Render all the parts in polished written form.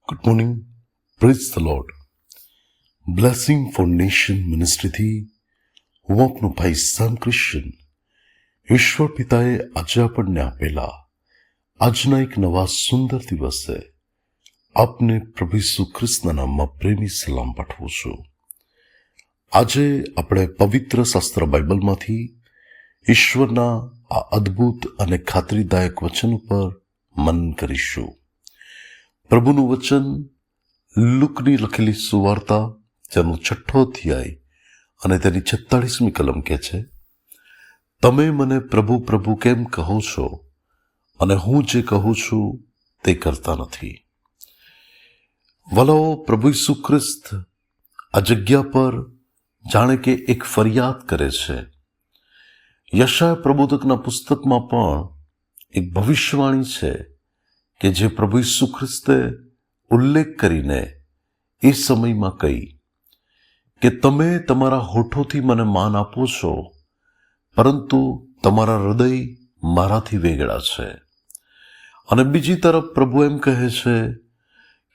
Good morning, praise the lord. Blessing foundation મિનિસ્ટ્રીથી હું આપનો ભાઈ સામ ક્રિશ્ચન. ઈશ્વર પિતાએ આજે આપણને આપેલા આજના એક નવા સુંદર દિવસે આપને પ્રભુ ઈસુ ખ્રિસ્તના નામમાં પ્રેમી સલામ પાઠવું છું. આજે આપણે પવિત્ર શાસ્ત્ર બાઇબલમાંથી ઈશ્વરના આ અદ્ભુત અને ખાતરીદાયક વચન ઉપર મનન કરીશું. પ્રભુનું વચન લુકની લખેલી સુવાર્તા તેનો 6 અધ્યાય અને તેની 46મી કલમ કહે છે, તમે મને પ્રભુ પ્રભુ કેમ કહો છો અને હું જે કહું છું તે કરતા નથી. વલાઓ, પ્રભુ ઈસુ ખ્રિસ્ત આ જગ્યા પર જાણે કે એક ફરિયાદ કરે છે. યશાયા પ્રબોધકના પુસ્તકમાં પણ એક ભવિષ્યવાણી છે કે જે પ્રભુ ઈસુ ખ્રિસ્તે ઉલ્લેખ કરીને એ સમયમાં કહી કે તમે તમારા હોઠોથી મને માન આપો છો, પરંતુ તમારા હૃદય મારાથી વેગળા છે. અને બીજી તરફ પ્રભુ એમ કહે છે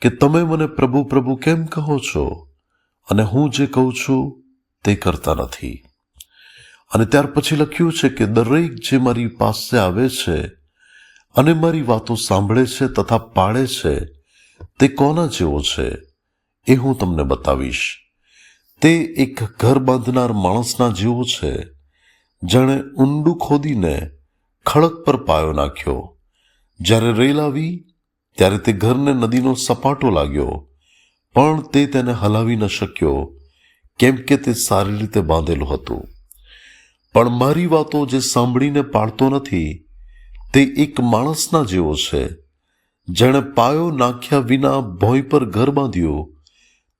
કે તમે મને પ્રભુ પ્રભુ કેમ કહો છો અને હું જે કહું છું તે કરતા નથી. અને ત્યાર પછી લખ્યું છે કે દરેક જે મારી પાસે આવે છે અને મારી વાતો સાંભળે છે તથા પાળે છે તે કોના જેવો છે એ હું તમને બતાવીશ. તે એક ઘર બાંધનાર માણસના જેવો છે, જેણે ઊંડું ખોદીને ખડક પર પાયો નાખ્યો. જ્યારે રેલ આવી ત્યારે તે ઘરને નદીનો સપાટો લાગ્યો, પણ તે તેને હલાવી ન શક્યો, કેમ કે તે સારી રીતે બાંધેલું હતું. પણ મારી વાતો જે સાંભળીને પાળતો નથી તે એક માણસના જેવો છે, જેણે પાયો નાખ્યા વિના ભોંય પર ઘર બાંધ્યું.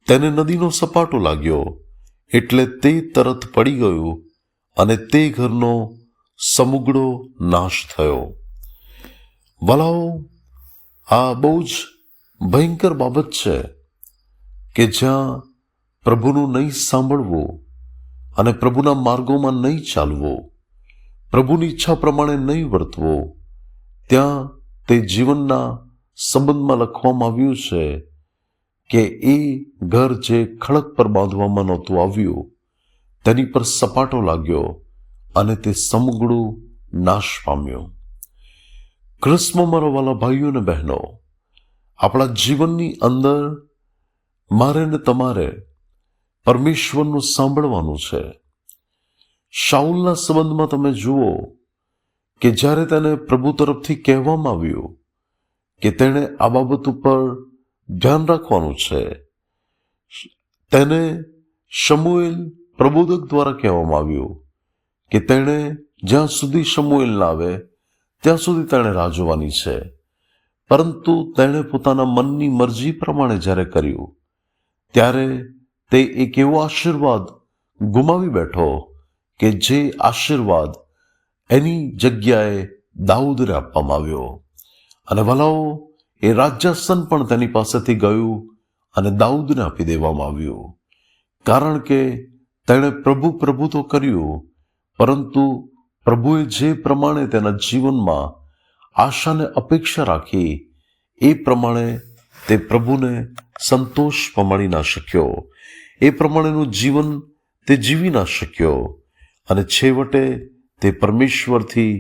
તેને નદીનો સપાટો લાગ્યો એટલે તે તરત પડી ગયું અને તે ઘરનો સમુગડો નાશ થયો. વલાઓ, આ બહુ જ ભયંકર બાબત છે કે જ્યાં પ્રભુનું નહીં સાંભળવું અને પ્રભુના માર્ગોમાં નહીં ચાલવું, પ્રભુની ઈચ્છા પ્રમાણે નહીં વર્તવું, ત્યાં તે જીવનના સંબંધમાં લખવામાં આવ્યું છે કે એ ઘર જે ખડક પર બાંધવામાં નહોતું આવ્યું તેની પર સપાટો લાગ્યો અને તે સમુગડું નાશ પામ્યું. ખ્રિસ્તમાં મારા વાલા ભાઈઓ અને બહેનો, આપણા જીવનની અંદર મારે ને તમારે પરમેશ્વરનું સાંભળવાનું છે. શાઉલના સંબંધમાં તમે જુઓ કે જ્યારે તેને પ્રભુ તરફથી કહેવામાં આવ્યું કે તેણે આ બાબત ઉપર ધ્યાન રાખવાનું છે, તેને શમુએલ પ્રબોધક દ્વારા કહેવામાં આવ્યું કે તેણે જ્યાં સુધી શમુએલ ના આવે ત્યાં સુધી તેણે રાહ જોવાની છે. પરંતુ તેણે પોતાના મનની મરજી પ્રમાણે જ્યારે કર્યું ત્યારે તે એક એવો આશીર્વાદ ગુમાવી બેઠો કે જે આશીર્વાદ એની જગ્યાએ દાઉદને આપવામાં આવ્યો. અને વલાઓ, એ રાજ્યાસન પણ તેની પાસેથી ગયું અને દાઉદને આપી દેવામાં આવ્યું, કારણ કે તેણે પ્રભુ પ્રભુ તો કર્યું, પરંતુ પ્રભુએ જે પ્રમાણે તેના જીવનમાં આશાને અપેક્ષા રાખી એ પ્રમાણે તે પ્રભુને સંતોષ પમાડી ના શક્યો, એ પ્રમાણેનું જીવન તે જીવી ના શક્યો અને છેવટે તે પરમેશ્વરથી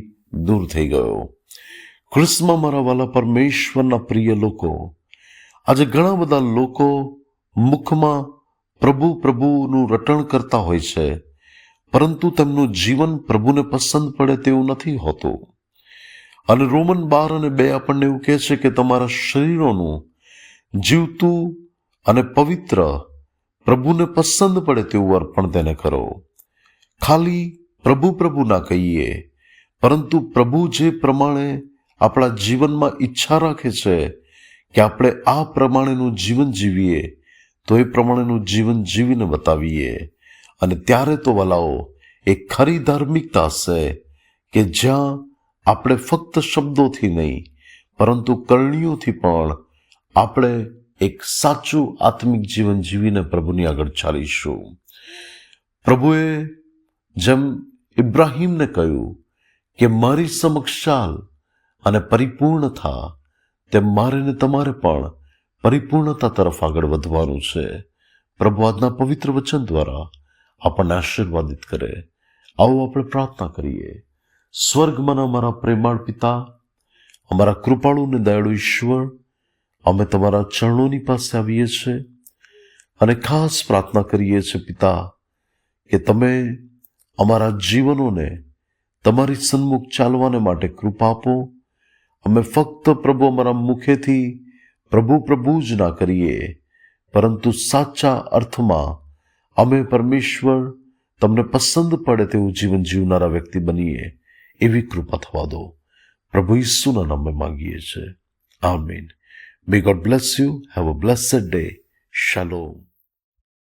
દૂર થઈ ગયો. ખ્રિસ્તમાં મારા વાલા પરમેશ્વરના પ્રિય લોકો, આજે ઘણા બધા લોકો મુખમાં પ્રભુ પ્રભુનું રટણ કરતા હોય છે, પરંતુ તેમનું જીવન પ્રભુને પસંદ પડે તેવું નથી હોતું. અને રોમન 12 અને 2 આપણને એવું કહે છે કે તમારા શરીરોનું જીવતું અને પવિત્ર પ્રભુને પસંદ પડે તેવું અર્પણ તેને કરો. ખાલી પ્રભુ પ્રભુ ના કહીએ, પરંતુ પ્રભુ જે પ્રમાણે આપણા જીવનમાં ઈચ્છા રાખે છે કે આપણે આ પ્રમાણેનું જીવન જીવીએ તો એ પ્રમાણેનું જીવન જીવીને બતાવીએ. અને ત્યારે તો વલાઓ, એ ખરી ધાર્મિકતા હશે કે જ્યાં આપણે ફક્ત શબ્દોથી નહીં પરંતુ કરણીઓથી પણ આપણે એક સાચું આત્મિક જીવન જીવીને પ્રભુની આગળ ચાલીશું. પ્રભુએ જેમ ઇબ્રાહીમને કહ્યું કે મારી સમક્ષ ચાલ અને પરિપૂર્ણ થા, તેમ મારે ને તમારે પણ પરિપૂર્ણતા તરફ આગળ વધવાનું છે. પ્રભુ આજના પવિત્ર વચન દ્વારા આપણને આશીર્વાદિત કરે. આવો આપણે પ્રાર્થના કરીએ. સ્વર્ગમાંના અમારા પ્રેમાળ પિતા, અમારા કૃપાળુ અને દયાળુ ઈશ્વર, અમે તમારા ચરણોની પાસે આવીએ છીએ અને ખાસ પ્રાર્થના કરીએ છીએ પિતા કે તમે અમારા જીવનોને તમારી સન્મુખ ચાલવાને માટે કૃપા આપો. અમે ફક્ત પ્રભુ અમારા મુખેથી પ્રભુ પ્રભુ જ ના કરીએ, પરંતુ સાચા અર્થમાં અમે પરમેશ્વર તમને પસંદ પડે તેવું જીવન જીવનારા વ્યક્તિ બનીએ, એવી કૃપા થવા દો. પ્રભુ ઈસુના નામે માંગીએ છીએ. આમીન. May God bless you. Have a blessed day. Shalom.